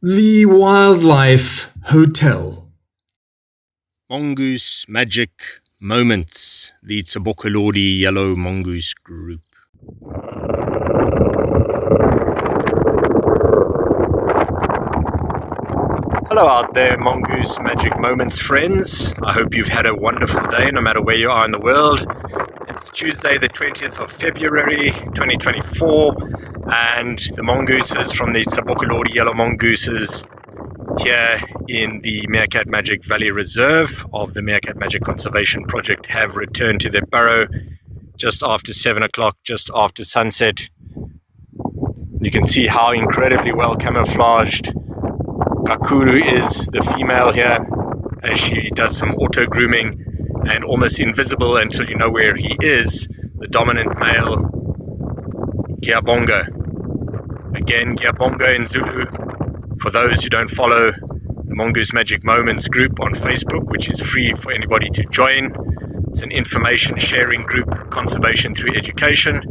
The Wildlife Hotel. Mongoose Magic Moments, the Tsebokolodi Yellow Mongoose Group. Hello out there, Mongoose Magic Moments friends. I hope you've had a wonderful day no matter where you are in the world. It's Tuesday the 20th of February 2024 and the mongooses from the Tsebokolodi Yellow Mongooses here in the Meerkat Magic Valley Reserve of the Meerkat Magic Conservation Project have returned to their burrow just after 7 o'clock, just after sunset. You can see how incredibly well camouflaged Kakulu is, the female here, as she does some auto grooming, and almost invisible until you know where he is, the dominant male, Giabonga. Again, Giabonga in Zulu, for those who don't follow the Mongoose Magic Moments group on Facebook, which is free for anybody to join. It's an information sharing group, conservation through education.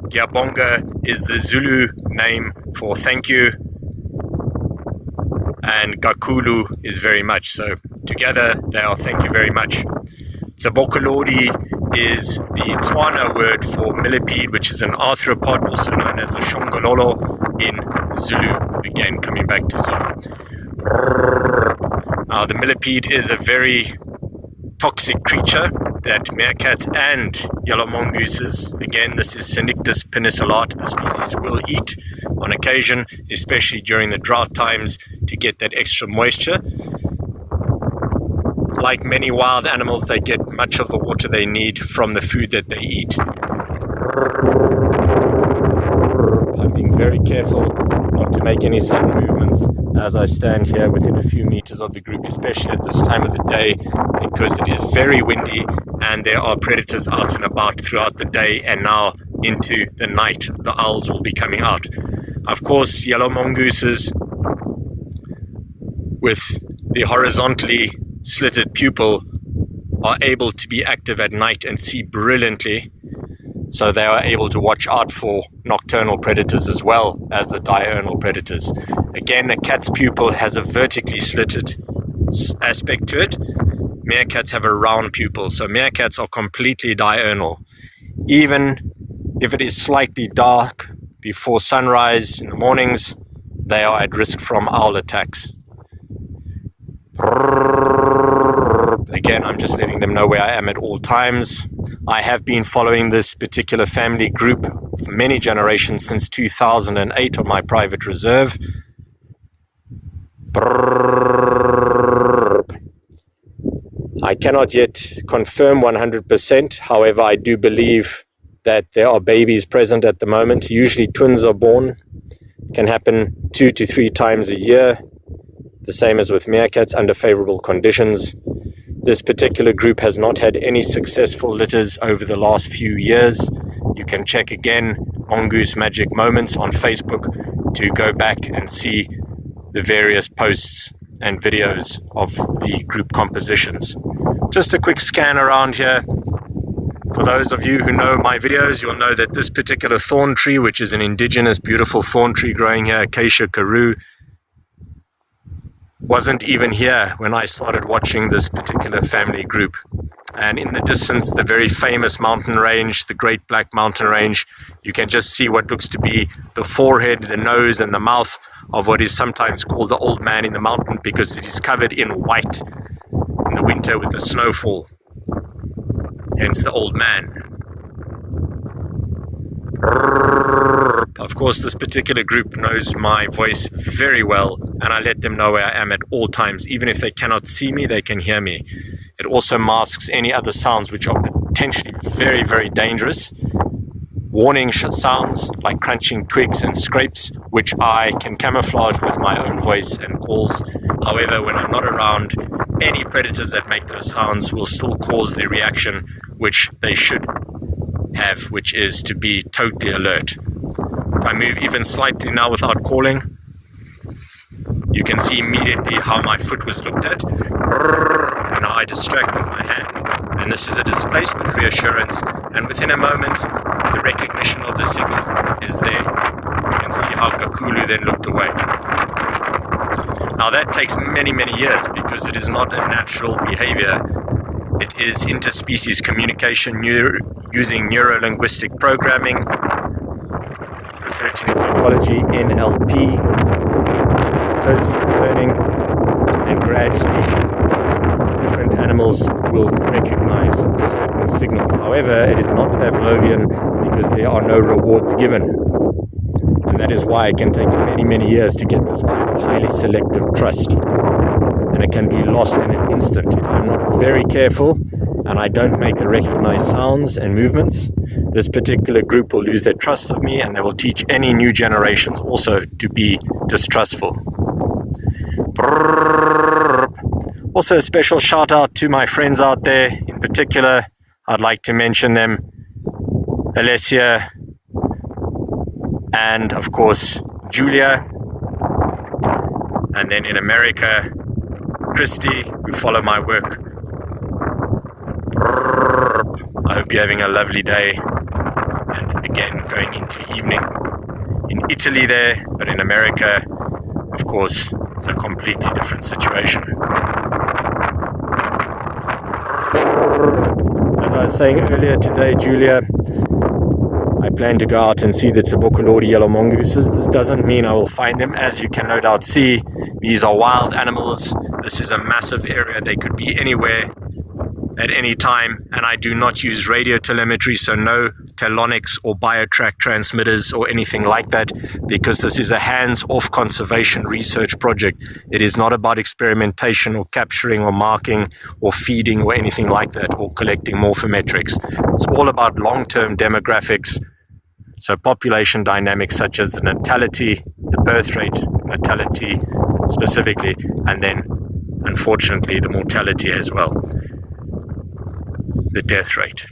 Giabonga is the Zulu name for thank you, and Kakulu is very much. So together they are thank you very much. Tsebokolodi is the Tswana word for millipede, which is an arthropod, also known as a Shongololo in Zulu. Again, coming back to Zulu. Now, the millipede is a very toxic creature that meerkats and yellow mongooses, again, this is Cynictis Penicillata, the species, will eat on occasion, especially during the drought times to get that extra moisture. Like many wild animals, they get much of the water they need from the food that they eat. I'm being very careful not to make any sudden movements as I stand here within a few meters of the group, especially at this time of the day, because it is very windy and there are predators out and about throughout the day, and now into the night the owls will be coming out. Of course, yellow mongooses with the horizontally slitted pupil are able to be active at night and see brilliantly, so they are able to watch out for nocturnal predators as well as the diurnal predators. Again, a cat's pupil has a vertically slitted aspect to it. Meerkats have a round pupil, so meerkats are completely diurnal. Even if it is slightly dark before sunrise in the mornings, they are at risk from owl attacks. Again, I'm just letting them know where I am at all times. I have been following this particular family group for many generations since 2008 on my private reserve. I cannot yet confirm 100%. However, I do believe that there are babies present at the moment. Usually twins are born. It can happen 2 to 3 times a year. The same as with meerkats under favorable conditions. This particular group has not had any successful litters over the last few years. You can check again Mongoose Magic Moments on Facebook to go back and see the various posts and videos of the group compositions. Just a quick scan around here. For those of you who know my videos, you'll know that this particular thorn tree, which is an indigenous beautiful thorn tree growing here, Acacia Karoo, wasn't even here when I started watching this particular family group. And in the distance, the very famous mountain range, the Great Black Mountain Range, you can just see what looks to be the forehead, the nose, and the mouth of what is sometimes called the old man in the mountain, because it is covered in white in the winter with the snowfall. Hence the old man. Of course, this particular group knows my voice very well, and I let them know where I am at all times. Even if they cannot see me, they can hear me. It also masks any other sounds which are potentially very, very dangerous. Warning sounds like crunching twigs and scrapes, which I can camouflage with my own voice and calls. However, when I'm not around, any predators that make those sounds will still cause the reaction which they should have, which is to be totally alert. If I move even slightly now without calling, you can see immediately how my foot was looked at, and how I distract with my hand. And this is a displacement reassurance, and within a moment, the recognition of the signal is there. You can see how Kakulu then looked away. Now that takes many, many years because it is not a natural behavior. It is interspecies communication using neuro-linguistic programming, referred to in psychology, NLP, associative learning, and gradually different animals will recognize certain signals. However, it is not Pavlovian because there are no rewards given. And that is why it can take many, many years to get this kind of highly selective trust. And it can be lost in an instant. If I'm not very careful and I don't make the recognized sounds and movements, this particular group will lose their trust of me, and they will teach any new generations also to be distrustful. Also, a special shout out to my friends out there. In particular, I'd like to mention them: Alessia and, of course, Julia. And then in America, Christy, who follow my work. I hope you're having a lovely day. And again, going into evening. In Italy there, but in America, of course, it's a completely different situation. As I was saying earlier today, Julia, I plan to go out and see the Tsebokolodi Yellow Mongooses. This doesn't mean I will find them. As you can no doubt see, these are wild animals. This is a massive area. They could be anywhere at any time, and I do not use radio telemetry, so no telonics or biotrack transmitters or anything like that, because this is a hands-off conservation research project. It is not about experimentation or capturing or marking or feeding or anything like that, or collecting morphometrics. It's all about long-term demographics, so population dynamics such as the natality, the birth rate, natality specifically, and then unfortunately the mortality as well, the death rate.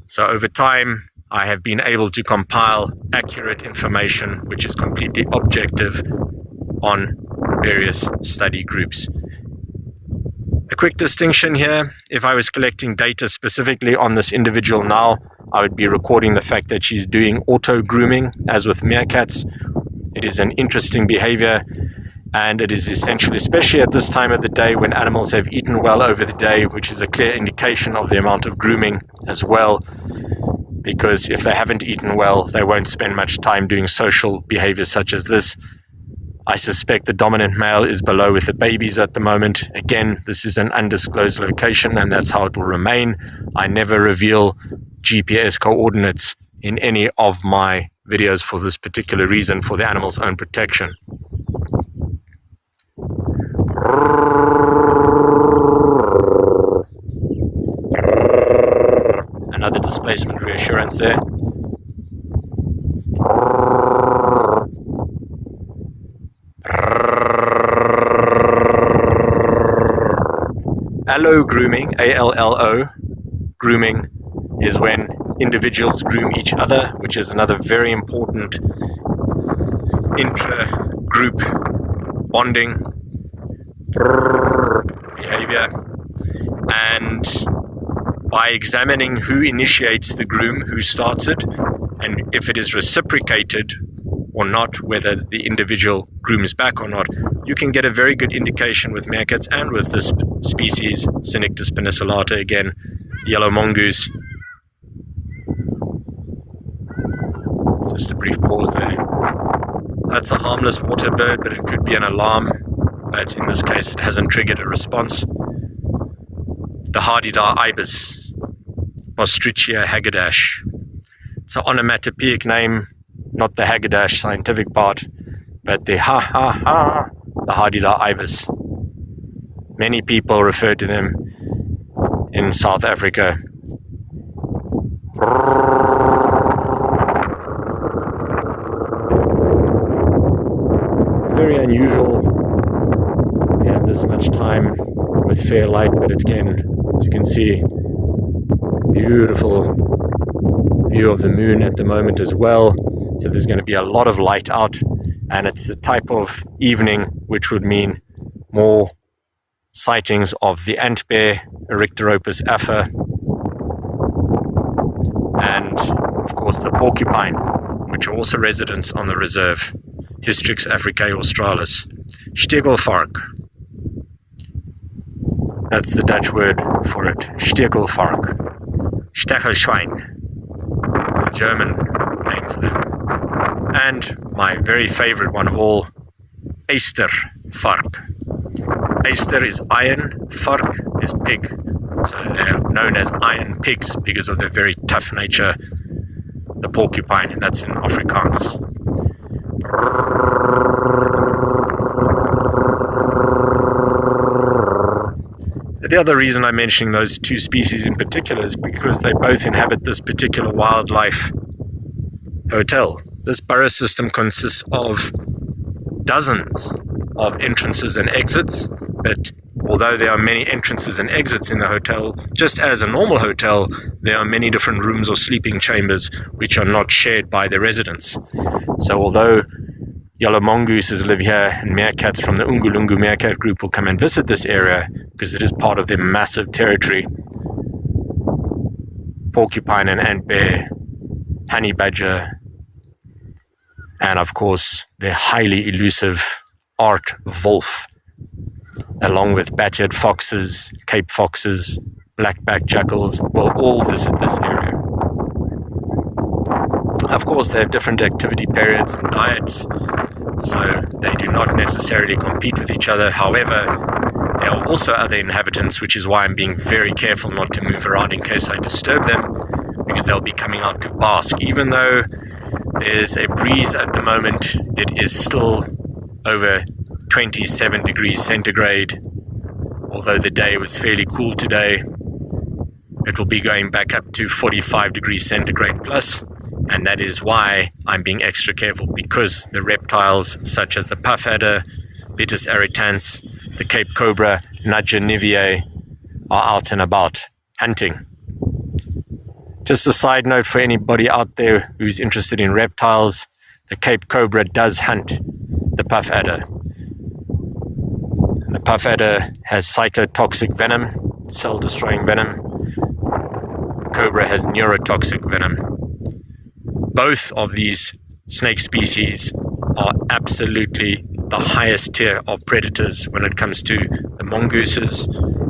So over time, I have been able to compile accurate information, which is completely objective, on various study groups. A quick distinction here: if I was collecting data specifically on this individual now, I would be recording the fact that she's doing auto-grooming, as with meerkats. It is an interesting behavior, and it is essentially, especially at this time of the day when animals have eaten well over the day, which is a clear indication of the amount of grooming as well, because if they haven't eaten well, they won't spend much time doing social behaviors such as this. I suspect the dominant male is below with the babies at the moment. Again, this is an undisclosed location, and that's how it will remain. I never reveal GPS coordinates in any of my videos for this particular reason, for the animal's own protection. Another displacement reassurance there. Allo grooming, A-L-L-O, grooming is when individuals groom each other, which is another very important intra-group bonding behavior. And by examining who initiates the groom, who starts it, and if it is reciprocated or not, whether the individual grooms back or not, you can get a very good indication with meerkats and with this species, Cynictis Penicillata, again, yellow mongoose. Just a brief pause there. That's a harmless water bird, but it could be an alarm. But in this case, it hasn't triggered a response. The Hardida ibis, Ostrichia haggardash. It's an onomatopoeic name, not the haggardash scientific part, but the ha-ha-ha, the Hardida ibis. Many people refer to them in South Africa. It's very unusual to have this much time with fair light, but it can, as you can see, beautiful view of the moon at the moment as well. So there's going to be a lot of light out, and it's a type of evening which would mean more sightings of the ant bear, Erycteropus afer, and of course the porcupine, which are also residents on the reserve, Hystrix africae australis. Stekelvark. That's the Dutch word for it. Stekelvark. Stechelschwein. The German name for them. And my very favorite one of all, Eystervark. Eyster is iron, vark is pig. So they are known as iron pigs because of their very tough nature. The porcupine, and that's in Afrikaans. The other reason I'm mentioning those two species in particular is because they both inhabit this particular wildlife hotel. This burrow system consists of dozens of entrances and exits, but although there are many entrances and exits in the hotel, just as a normal hotel, there are many different rooms or sleeping chambers which are not shared by the residents. So although yellow mongooses live here and meerkats from the Ungulungu Meerkat Group will come and visit this area because it is part of their massive territory, porcupine and ant bear, honey badger, and of course the highly elusive art wolf, along with bat-eared foxes, cape foxes, black-backed jackals, will all visit this area. Of course, they have different activity periods and diets, so they do not necessarily compete with each other. However, there are also other inhabitants, which is why I'm being very careful not to move around in case I disturb them, because they'll be coming out to bask. Even though there's a breeze at the moment, it is still over 27 degrees centigrade. Although the day was fairly cool today, it will be going back up to 45 degrees centigrade plus, and that is why I'm being extra careful, because the reptiles such as the puff adder, Vitis irritans, the Cape cobra, Nudger niviae are out and about hunting. Just a side note for anybody out there who's interested in reptiles, the Cape cobra does hunt the puff adder. The puff adder has cytotoxic venom, cell-destroying venom. The cobra has neurotoxic venom. Both of these snake species are absolutely the highest tier of predators when it comes to the mongooses,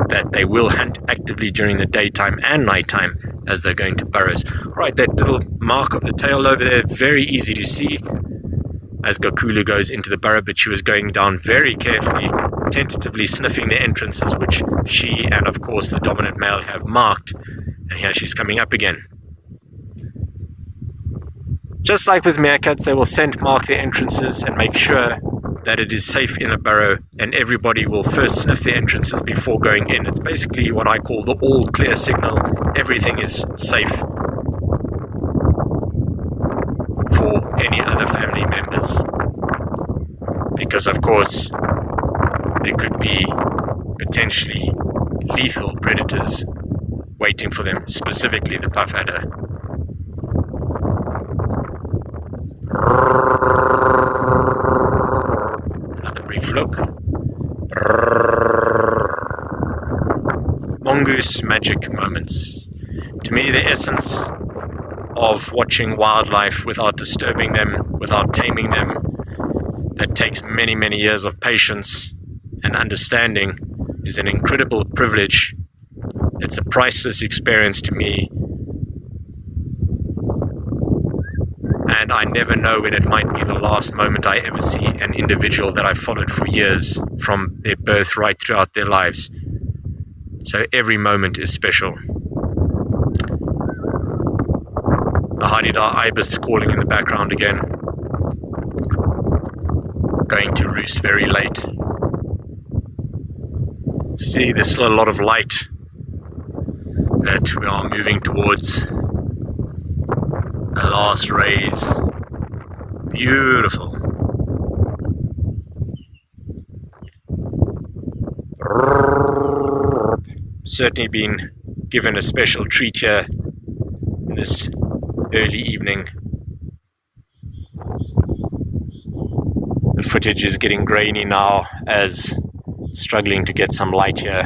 that they will hunt actively during the daytime and nighttime as they're going to burrows. Right, that little mark of the tail over there, very easy to see as Gakulu goes into the burrow, but she was going down very carefully, tentatively sniffing the entrances which she and of course the dominant male have marked, and here she's coming up again. Just like with meerkats, they will scent mark their entrances and make sure that it is safe in a burrow, and everybody will first sniff the entrances before going in. It's basically what I call the all clear signal. Everything is safe for any other family members, because of course there could be potentially lethal predators waiting for them, specifically the puff adder. Another brief look. Mongoose magic moments. To me, the essence of watching wildlife without disturbing them, without taming them, that takes many, many years of patience and understanding, is an incredible privilege. It's a priceless experience to me, and I never know when it might be the last moment I ever see an individual that I've followed for years, from their birth right throughout their lives. So every moment is special. The Hadida ibis calling in the background again, going to roost very late. See, there's still a lot of light that we are moving towards. The last rays, beautiful. Certainly been given a special treat here in this early evening. The footage is getting grainy now as struggling to get some light here.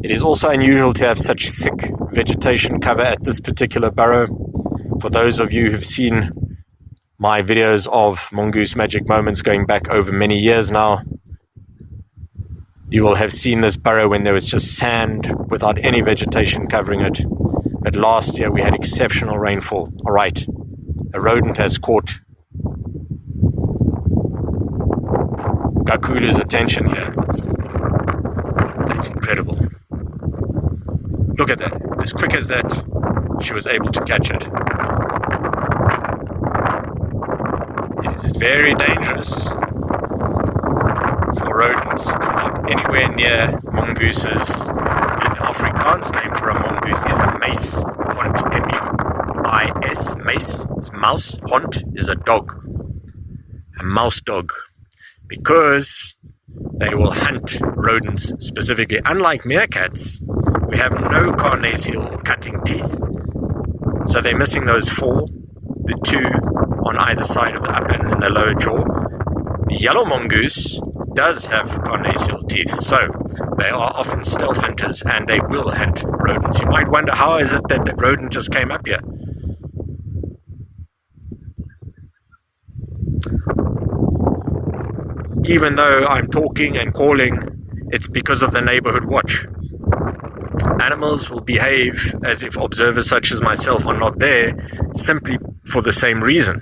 It is also unusual to have such thick vegetation cover at this particular burrow. For those of you who've seen my videos of mongoose magic moments going back over many years now, you will have seen this burrow when there was just sand without any vegetation covering it. But last year we had exceptional rainfall. Alright, a rodent has caught Gakulu's attention here. That's incredible. Look at that. As quick as that, she was able to catch it. It is very dangerous for rodents to come anywhere near mongooses. And the Afrikaans name for a mongoose is a meis. Hond, M-U-I-S, meis. It's mouse. Hond is a dog. A mouse dog. Because they will hunt rodents specifically. Unlike meerkats, we have no carnassial or cutting teeth. So they're missing those four, the two on either side of the upper and the lower jaw. The yellow mongoose does have carnassial teeth, so they are often stealth hunters and they will hunt rodents. You might wonder, how is it that the rodent just came up here? Even though I'm talking and calling, it's because of the neighborhood watch. Animals will behave as if observers such as myself are not there, simply for the same reason.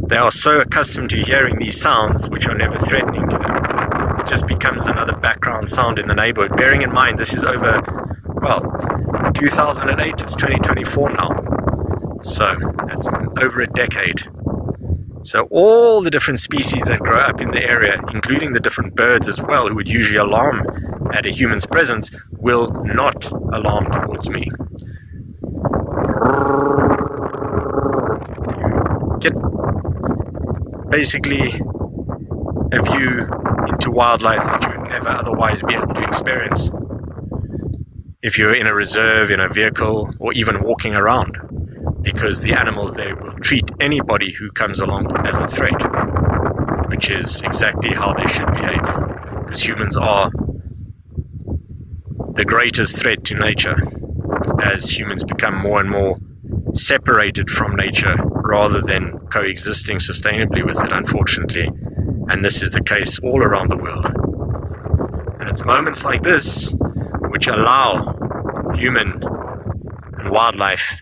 They are so accustomed to hearing these sounds, which are never threatening to them. It just becomes another background sound in the neighborhood. Bearing in mind, this is over, 2008, it's 2024 now. So, that's over a decade. So all the different species that grow up in the area, including the different birds as well, who would usually alarm at a human's presence, will not alarm towards me. Get basically a view into wildlife that you would never otherwise be able to experience if you're in a reserve, in a vehicle, or even walking around. Because the animals there will treat anybody who comes along as a threat, which is exactly how they should behave. Because humans are the greatest threat to nature as humans become more and more separated from nature rather than coexisting sustainably with it, unfortunately. And this is the case all around the world. And it's moments like this which allow human and wildlife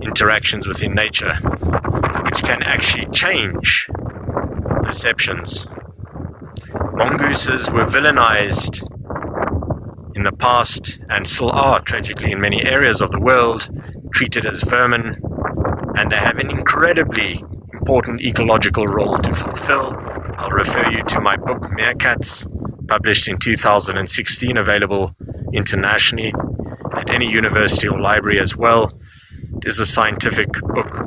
interactions within nature, which can actually change perceptions. Mongooses were villainized in the past and still are, tragically, in many areas of the world, treated as vermin, and they have an incredibly important ecological role to fulfill. I'll refer you to my book, Meerkats, published in 2016, available internationally at any university or library as well. It is a scientific book,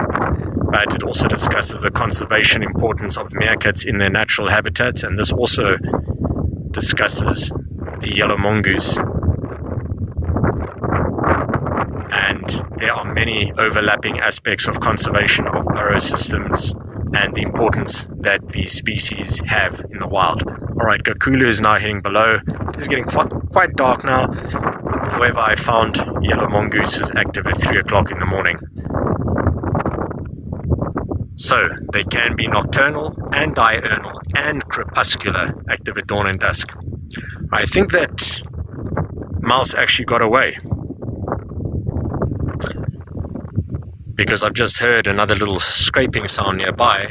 but it also discusses the conservation importance of meerkats in their natural habitats, and this also discusses the yellow mongoose. And there are many overlapping aspects of conservation of burrow systems and the importance that these species have in the wild. Alright, Gakulu is now heading below. It is getting quite dark now. However, I found yellow mongooses active at 3 o'clock in the morning. So, they can be nocturnal and diurnal and crepuscular, active at dawn and dusk. I think that mouse actually got away, because I've just heard another little scraping sound nearby.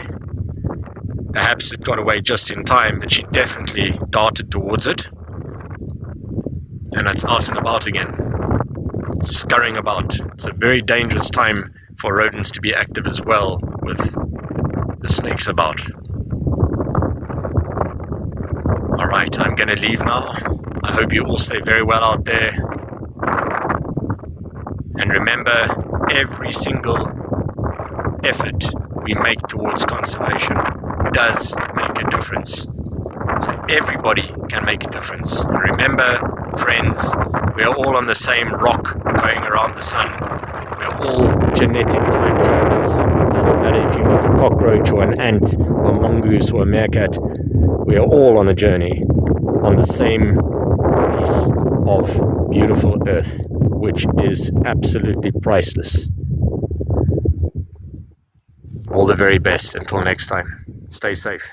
Perhaps it got away just in time, but she definitely darted towards it. And it's out and about again, scurrying about. It's a very dangerous time for rodents to be active as well, with the snakes about. Alright, I'm going to leave now. I hope you all stay very well out there. And remember, every single effort we make towards conservation does make a difference. So everybody can make a difference. And remember, friends, we are all on the same rock going around the sun. We are all genetic time travelers. It doesn't matter if you meet a cockroach or an ant or a mongoose or a meerkat. We are all on a journey. on the same piece of beautiful earth, which is absolutely priceless. All the very best. Until next time. Stay safe.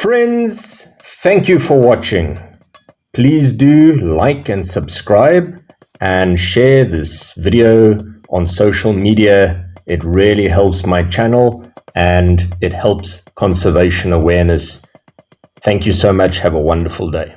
Friends, thank you for watching. Please do like and subscribe and share this video on social media. It really helps my channel and it helps conservation awareness. Thank you so much. Have a wonderful day.